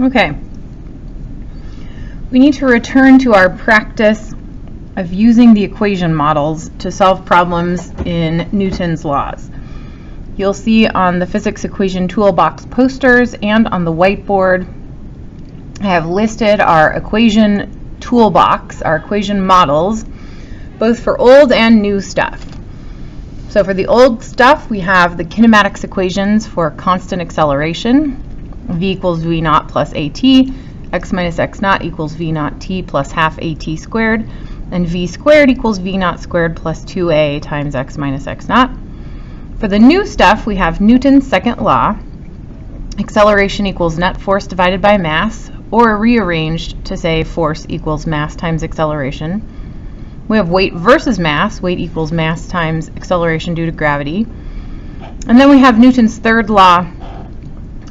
Okay. We need to return to our practice of using the equation models to solve problems in Newton's laws. You'll see on the physics equation toolbox posters and on the whiteboard, I have listed our equation toolbox, our equation models, both for old and new stuff. So for the old stuff, we have the kinematics equations for constant acceleration, v equals v naught plus at, x minus x naught equals v naught t plus half at squared, and v squared equals v naught squared plus 2a times x minus x naught. For the new stuff, we have Newton's second law, acceleration equals net force divided by mass, or rearranged to say force equals mass times acceleration. We have weight versus mass, weight equals mass times acceleration due to gravity. And then we have Newton's third law,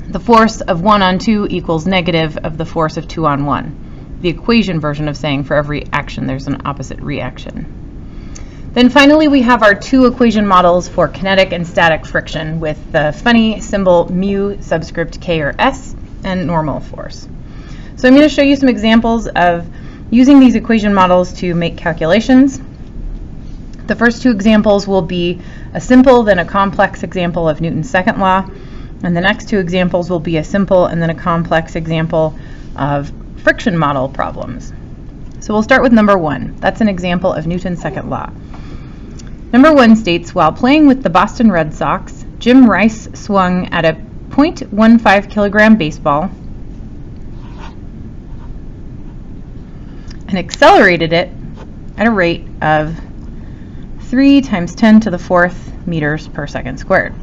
the force of 1 on 2 equals negative of the force of 2 on 1. The equation version of saying for every action there's an opposite reaction. Then finally we have our two equation models for kinetic and static friction with the funny symbol mu subscript k or s and normal force. So I'm going to show you some examples of using these equation models to make calculations. The first two examples will be a simple then a complex example of Newton's second law, and the next two examples will be a simple and then a complex example of friction model problems. So we'll start with number 1. That's an example of Newton's second law. Number 1 states, while playing with the Boston Red Sox, Jim Rice swung at a .15 kilogram baseball and accelerated it at a rate of 3 times 10 to the 4th meters per second squared.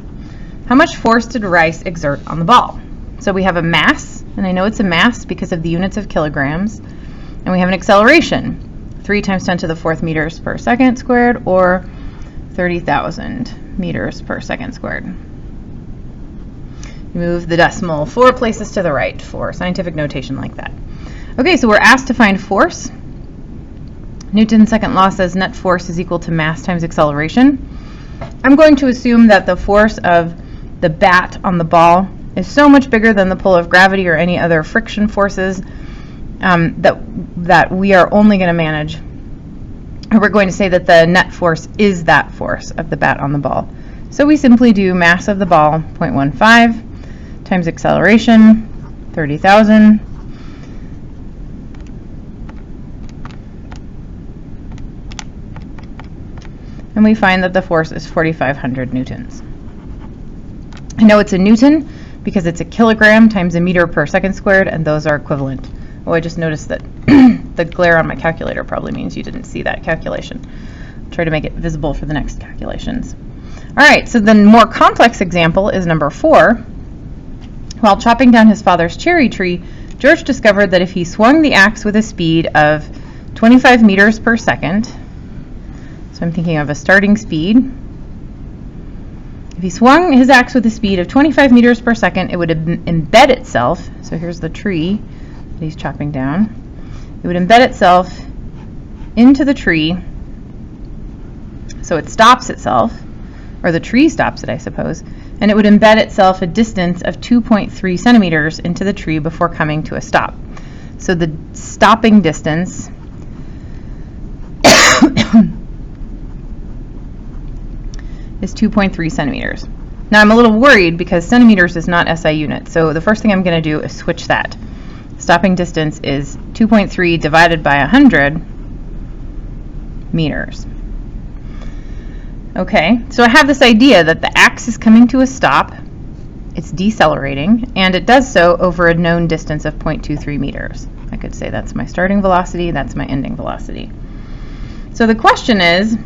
How much force did Rice exert on the ball? So we have a mass, and I know it's a mass because of the units of kilograms, and we have an acceleration, 3 times 10 to the 4th meters per second squared, or 30,000 meters per second squared. Move the decimal 4 places to the right for scientific notation like that. Okay, so we're asked to find force. Newton's second law says net force is equal to mass times acceleration. I'm going to assume that the force of the bat on the ball is so much bigger than the pull of gravity or any other friction forces that we are only going to manage, or we're going to say that the net force is that force of the bat on the ball. So we simply do mass of the ball, 0.15, times acceleration, 30,000, and we find that the force is 4,500 newtons. I know it's a newton because it's a kilogram times a meter per second squared, and those are equivalent. Oh, I just noticed that the glare on my calculator probably means you didn't see that calculation. I'll try to make it visible for the next calculations. All right, so the more complex example is number 4. While chopping down his father's cherry tree, George discovered that if he swung the axe with a speed of 25 meters per second, so I'm thinking of a starting speed. If he swung his axe with a speed of 25 meters per second, it would embed itself. So here's the tree that he's chopping down. It would embed itself into the tree. So it stops itself, or the tree stops it, I suppose, and it would embed itself a distance of 2.3 centimeters into the tree before coming to a stop. So the stopping distance is 2.3 centimeters. Now I'm a little worried because centimeters is not SI unit, so the first thing I'm going to do is switch that. Stopping distance is 2.3 divided by 100 meters. Okay, so I have this idea that the axe is coming to a stop, it's decelerating, and it does so over a known distance of 0.23 meters. I could say that's my starting velocity, that's my ending velocity. So the question is,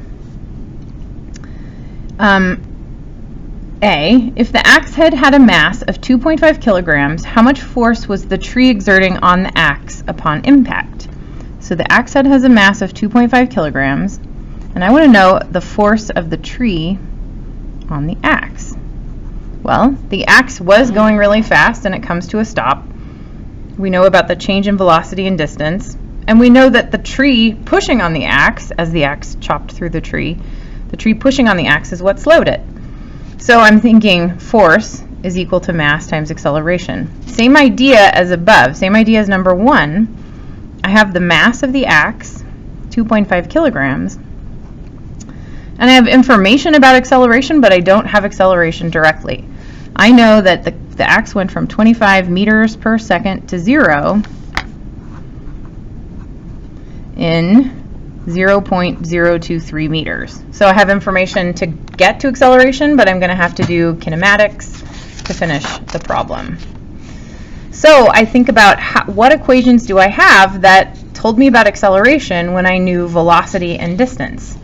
A, if the axe head had a mass of 2.5 kilograms, how much force was the tree exerting on the axe upon impact? So the axe head has a mass of 2.5 kilograms, and I want to know the force of the tree on the axe. Well, the axe was going really fast and it comes to a stop. We know about the change in velocity and distance, and we know that the tree pushing on the axe, as the axe chopped through the tree pushing on the axe is what slowed it. So I'm thinking force is equal to mass times acceleration. Same idea as above, same idea as number 1. I have the mass of the axe, 2.5 kilograms, and I have information about acceleration, but I don't have acceleration directly. I know that the axe went from 25 meters per second to 0 in 0.023 meters. So I have information to get to acceleration, but I'm going to have to do kinematics to finish the problem. So I think about what equations do I have that told me about acceleration when I knew velocity and distance.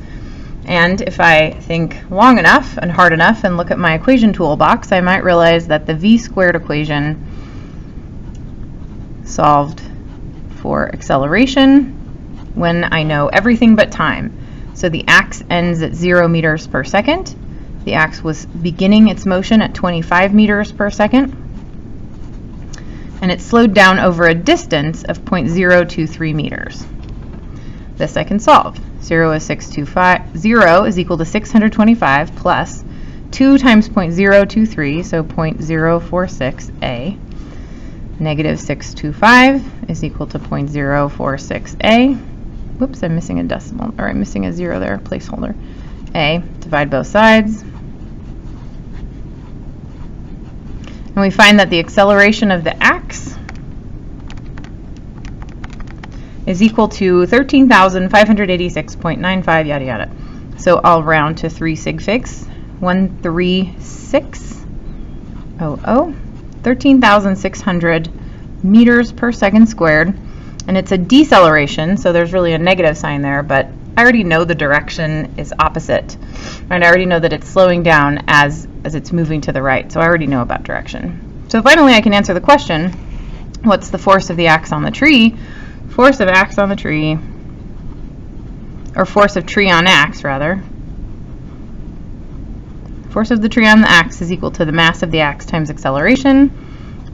And if I think long enough and hard enough and look at my equation toolbox, I might realize that the v squared equation solved for acceleration when I know everything but time. So the axe ends at 0 meters per second. The axe was beginning its motion at 25 meters per second. And it slowed down over a distance of 0.023 meters. This I can solve. 0 is equal to 625 plus 2 times 0.023, so 0.046a. Negative 625 is equal to 0.046a. Whoops, I'm missing a decimal, or I'm missing a 0 there, placeholder. A, divide both sides. And we find that the acceleration of the axe is equal to 13,586.95, yada yada. So I'll round to 3 sig figs. 13600, 13,600 meters per second squared. And it's a deceleration, so there's really a negative sign there, but I already know the direction is opposite. And I already know that it's slowing down as it's moving to the right, so I already know about direction. So finally I can answer the question, what's the force of the axe on the tree? Force of axe on the tree, or force of tree on axe rather. Force of the tree on the axe is equal to the mass of the axe times acceleration.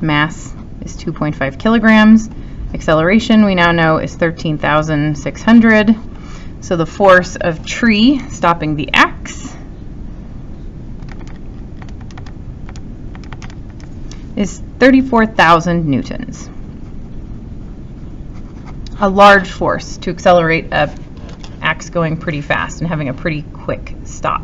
Mass is 2.5 kilograms. Acceleration we now know is 13,600. So the force of tree stopping the axe is 34,000 newtons. A large force to accelerate an axe going pretty fast and having a pretty quick stop.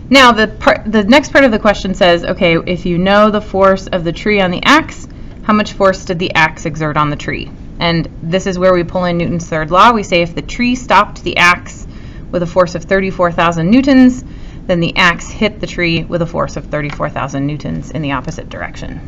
Now the next part of the question says, okay, if you know the force of the tree on the axe, how much force did the axe exert on the tree? And this is where we pull in Newton's third law. We say if the tree stopped the axe with a force of 34,000 newtons, then the axe hit the tree with a force of 34,000 newtons in the opposite direction.